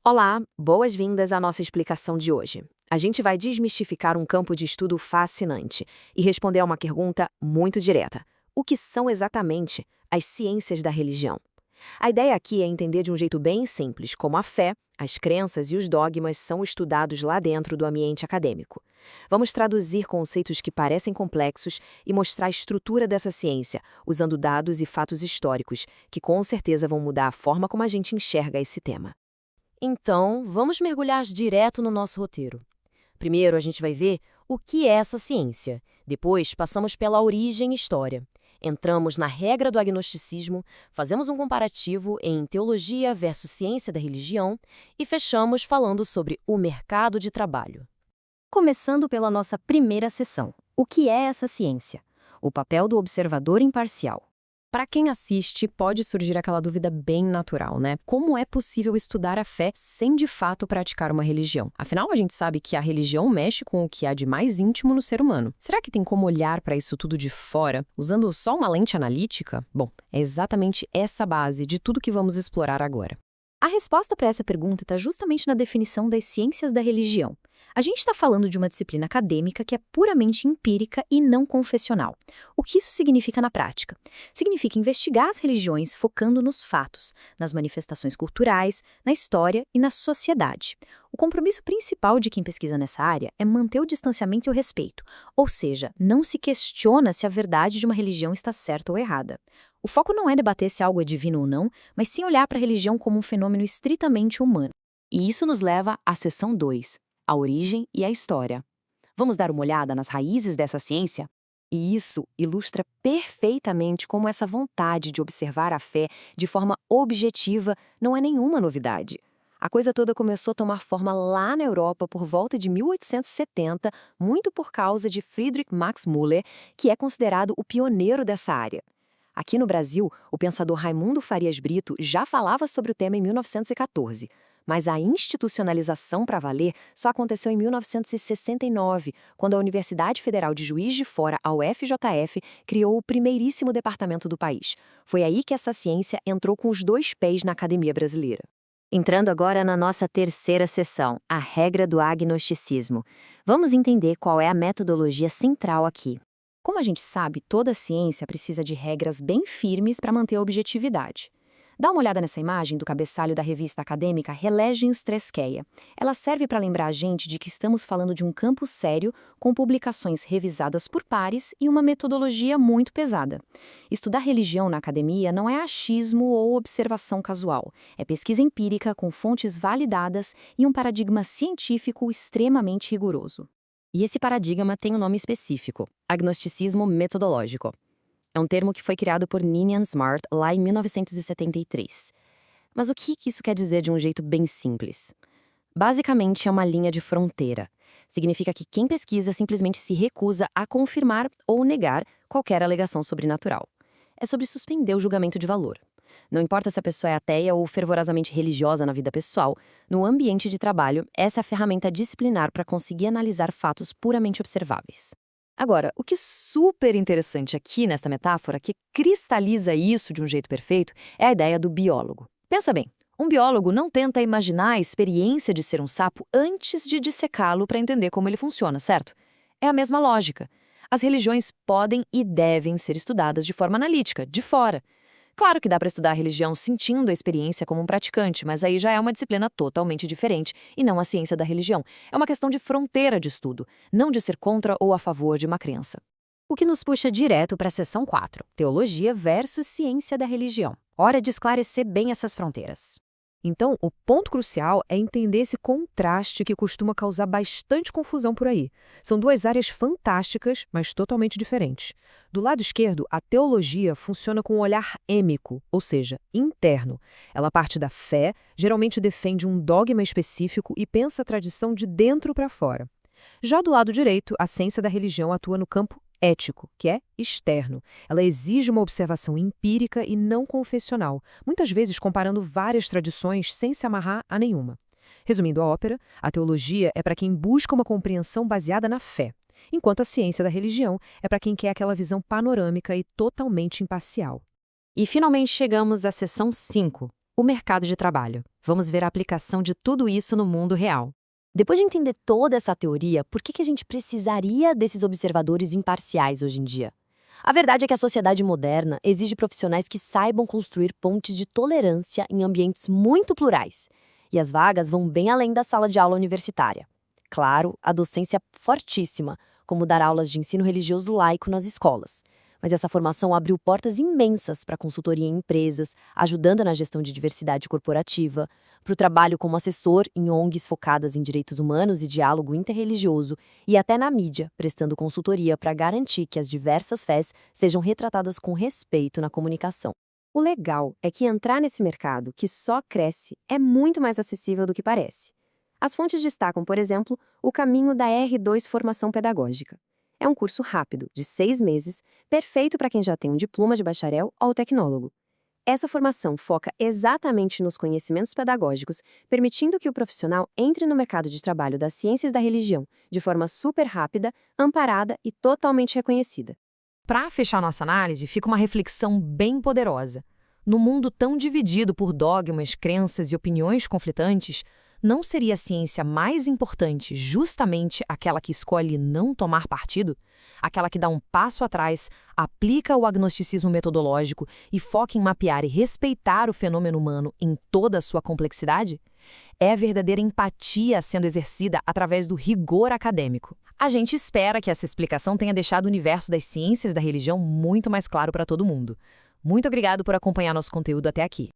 Olá, boas-vindas à nossa explicação de hoje. A gente vai desmistificar um campo de estudo fascinante e responder a uma pergunta muito direta. O que são exatamente as ciências da religião? A ideia aqui é entender de um jeito bem simples como a fé, as crenças e os dogmas são estudados lá dentro do ambiente acadêmico. Vamos traduzir conceitos que parecem complexos e mostrar a estrutura dessa ciência, usando dados e fatos históricos, que com certeza vão mudar a forma como a gente enxerga esse tema. Então, vamos mergulhar direto no nosso roteiro. Primeiro, a gente vai ver o que é essa ciência. Depois, passamos pela origem e história. Entramos na regra do agnosticismo, fazemos um comparativo em teologia versus ciência da religião e fechamos falando sobre o mercado de trabalho. Começando pela nossa primeira sessão. O que é essa ciência? O papel do observador imparcial. Para quem assiste, pode surgir aquela dúvida bem natural, né? Como é possível estudar a fé sem de fato praticar uma religião? Afinal, a gente sabe que a religião mexe com o que há de mais íntimo no ser humano. Será que tem como olhar para isso tudo de fora, usando só uma lente analítica? Bom, é exatamente essa base de tudo que vamos explorar agora. A resposta para essa pergunta está justamente na definição das ciências da religião. A gente está falando de uma disciplina acadêmica que é puramente empírica e não confessional. O que isso significa na prática? Significa investigar as religiões focando nos fatos, nas manifestações culturais, na história e na sociedade. O compromisso principal de quem pesquisa nessa área é manter o distanciamento e o respeito, ou seja, não se questiona se a verdade de uma religião está certa ou errada. O foco não é debater se algo é divino ou não, mas sim olhar para a religião como um fenômeno estritamente humano. E isso nos leva à seção 2, a origem e a história. Vamos dar uma olhada nas raízes dessa ciência? E isso ilustra perfeitamente como essa vontade de observar a fé de forma objetiva não é nenhuma novidade. A coisa toda começou a tomar forma lá na Europa por volta de 1870, muito por causa de Friedrich Max Müller, que é considerado o pioneiro dessa área. Aqui no Brasil, o pensador Raimundo Farias Brito já falava sobre o tema em 1914, mas a institucionalização para valer só aconteceu em 1969, quando a Universidade Federal de Juiz de Fora, a UFJF, criou o primeiríssimo departamento do país. Foi aí que essa ciência entrou com os dois pés na academia brasileira. Entrando agora na nossa terceira sessão, a regra do agnosticismo. Vamos entender qual é a metodologia central aqui. Como a gente sabe, toda ciência precisa de regras bem firmes para manter a objetividade. Dá uma olhada nessa imagem do cabeçalho da revista acadêmica Religions Treskeia. Ela serve para lembrar a gente de que estamos falando de um campo sério, com publicações revisadas por pares e uma metodologia muito pesada. Estudar religião na academia não é achismo ou observação casual. É pesquisa empírica com fontes validadas e um paradigma científico extremamente rigoroso. E esse paradigma tem um nome específico, agnosticismo metodológico. É um termo que foi criado por Ninian Smart lá em 1973. Mas o que isso quer dizer de um jeito bem simples? Basicamente é uma linha de fronteira. Significa que quem pesquisa simplesmente se recusa a confirmar ou negar qualquer alegação sobrenatural. É sobre suspender o julgamento de valor. Não importa se a pessoa é ateia ou fervorosamente religiosa na vida pessoal, no ambiente de trabalho, essa é a ferramenta disciplinar para conseguir analisar fatos puramente observáveis. Agora, o que é super interessante aqui nesta metáfora, que cristaliza isso de um jeito perfeito, é a ideia do biólogo. Pensa bem, um biólogo não tenta imaginar a experiência de ser um sapo antes de dissecá-lo para entender como ele funciona, certo? É a mesma lógica. As religiões podem e devem ser estudadas de forma analítica, de fora. Claro que dá para estudar a religião sentindo a experiência como um praticante, mas aí já é uma disciplina totalmente diferente e não a ciência da religião. É uma questão de fronteira de estudo, não de ser contra ou a favor de uma crença. O que nos puxa direto para a seção 4, teologia versus ciência da religião. Hora de esclarecer bem essas fronteiras. Então, o ponto crucial é entender esse contraste que costuma causar bastante confusão por aí. São duas áreas fantásticas, mas totalmente diferentes. Do lado esquerdo, a teologia funciona com um olhar êmico, ou seja, interno. Ela parte da fé, geralmente defende um dogma específico e pensa a tradição de dentro para fora. Já do lado direito, a ciência da religião atua no campo ético, que é externo. Ela exige uma observação empírica e não confessional, muitas vezes comparando várias tradições sem se amarrar a nenhuma. Resumindo a ópera, a teologia é para quem busca uma compreensão baseada na fé, enquanto a ciência da religião é para quem quer aquela visão panorâmica e totalmente imparcial. E finalmente chegamos à seção 5, O mercado de trabalho. Vamos ver a aplicação de tudo isso no mundo real. Depois de entender toda essa teoria, por que a gente precisaria desses observadores imparciais hoje em dia? A verdade é que a sociedade moderna exige profissionais que saibam construir pontes de tolerância em ambientes muito plurais. E as vagas vão bem além da sala de aula universitária. Claro, a docência é fortíssima, como dar aulas de ensino religioso laico nas escolas. Mas essa formação abriu portas imensas para consultoria em empresas, ajudando na gestão de diversidade corporativa, para o trabalho como assessor em ONGs focadas em direitos humanos e diálogo interreligioso, e até na mídia, prestando consultoria para garantir que as diversas fés sejam retratadas com respeito na comunicação. O legal é que entrar nesse mercado, que só cresce, é muito mais acessível do que parece. As fontes destacam, por exemplo, o caminho da R2 Formação Pedagógica. É um curso rápido, de 6 meses, perfeito para quem já tem um diploma de bacharel ou tecnólogo. Essa formação foca exatamente nos conhecimentos pedagógicos, permitindo que o profissional entre no mercado de trabalho das ciências da religião de forma super rápida, amparada e totalmente reconhecida. Para fechar nossa análise, fica uma reflexão bem poderosa. No mundo tão dividido por dogmas, crenças e opiniões conflitantes, não seria a ciência mais importante justamente aquela que escolhe não tomar partido? Aquela que dá um passo atrás, aplica o agnosticismo metodológico e foca em mapear e respeitar o fenômeno humano em toda a sua complexidade? É a verdadeira empatia sendo exercida através do rigor acadêmico. A gente espera que essa explicação tenha deixado o universo das ciências da religião muito mais claro para todo mundo. Muito obrigado por acompanhar nosso conteúdo até aqui.